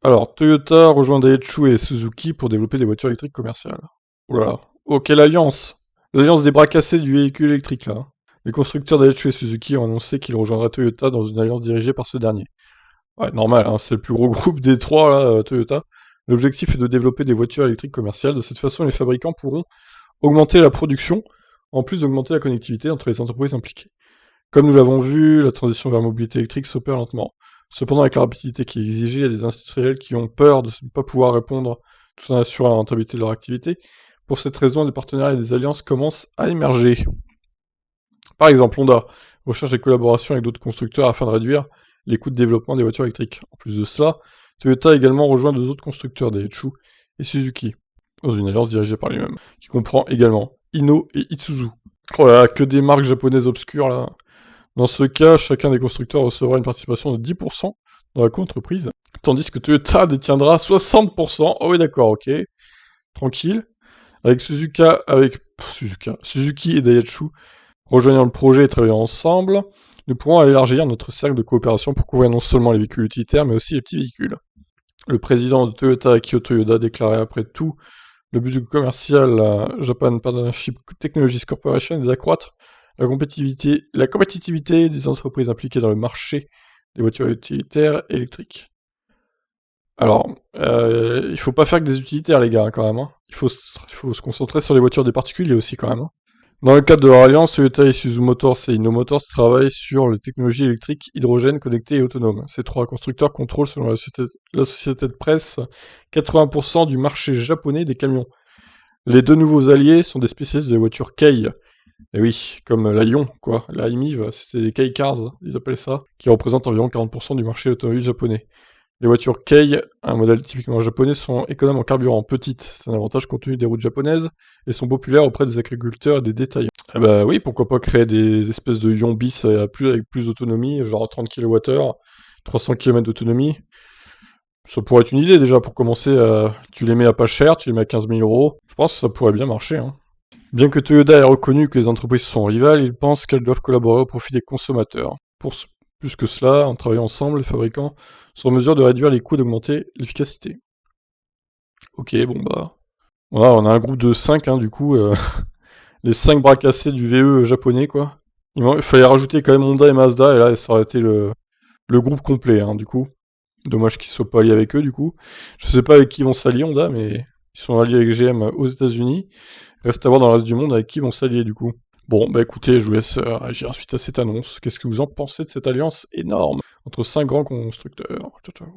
Alors, Toyota rejoint Daihatsu et Suzuki pour développer des voitures électriques commerciales. Oula. Oh, quelle alliance! L'alliance des bras cassés du véhicule électrique, là. Les constructeurs Daihatsu et Suzuki ont annoncé qu'ils rejoindraient Toyota dans une alliance dirigée par ce dernier. Ouais, normal, hein, c'est le plus gros groupe des trois, là, Toyota. L'objectif est de développer des voitures électriques commerciales. De cette façon, les fabricants pourront augmenter la production, en plus d'augmenter la connectivité entre les entreprises impliquées. Comme nous l'avons vu, la transition vers la mobilité électrique s'opère lentement. Cependant, avec la rapidité qui est exigée, il y a des industriels qui ont peur de ne pas pouvoir répondre tout en assurant la rentabilité de leur activité. Pour cette raison, des partenariats et des alliances commencent à émerger. Par exemple, Honda recherche des collaborations avec d'autres constructeurs afin de réduire les coûts de développement des voitures électriques. En plus de cela, Toyota a également rejoint deux autres constructeurs, Daihatsu et Suzuki, dans une alliance dirigée par lui-même, qui comprend également Hino et Isuzu. Oh là là, que des marques japonaises obscures là. Dans ce cas, chacun des constructeurs recevra une participation de 10% dans la co-entreprise, tandis que Toyota détiendra 60%. Oh oui, d'accord, ok. Tranquille. Avec Suzuki et Daihatsu rejoignant le projet et travaillant ensemble, nous pourrons élargir notre cercle de coopération pour couvrir non seulement les véhicules utilitaires, mais aussi les petits véhicules. Le président de Toyota, Akio Toyoda, a déclaré après tout le but commercial Japan Partnership Technologies Corporation est d'accroître la compétitivité des entreprises impliquées dans le marché des voitures utilitaires électriques. Alors, il faut pas faire que des utilitaires, les gars, hein, quand même. Hein. Il faut se concentrer sur les voitures des particuliers aussi, quand même. Hein. Dans le cadre de leur alliance, Toyota, Isuzu Motors et Inno Motors travaillent sur les technologies électriques, hydrogène, connectées et autonomes. Ces trois constructeurs contrôlent, selon la société de presse, 80% du marché japonais des camions. Les deux nouveaux alliés sont des spécialistes des voitures Kei. Et oui, comme la Ion, quoi. La IMIV, c'était des Kei Cars, ils appellent ça, qui représentent environ 40% du marché automobile japonais. Les voitures Kei, un modèle typiquement japonais, sont économes en carburant, petites, c'est un avantage compte tenu des routes japonaises, et sont populaires auprès des agriculteurs et des détaillants. Eh bah oui, pourquoi pas créer des espèces de Ion bis avec plus d'autonomie, genre 30 kWh, 300 km d'autonomie. Ça pourrait être une idée déjà pour commencer, tu les mets à pas cher, tu les mets à 15 000 euros. Je pense que ça pourrait bien marcher. Hein. Bien que Toyota ait reconnu que les entreprises sont rivales, il pense qu'elles doivent collaborer au profit des consommateurs. Plus que cela, en travaillant ensemble, les fabricants sont en mesure de réduire les coûts et d'augmenter l'efficacité. Ok, bon bah... Voilà, on a un groupe de 5, hein, du coup, les 5 bras cassés du VE japonais, quoi. Il fallait rajouter quand même Honda et Mazda, et là, ça aurait été le groupe complet, hein, du coup. Dommage qu'ils soient pas alliés avec eux, du coup. Je sais pas avec qui vont s'allier, Honda, mais ils sont alliés avec GM aux États-Unis. Reste à voir dans le reste du monde avec qui vont s'allier, du coup. Bon, bah écoutez, je vous laisse réagir suite à cette annonce. Qu'est-ce que vous en pensez de cette alliance énorme entre 5 grands constructeurs? Ciao, ciao.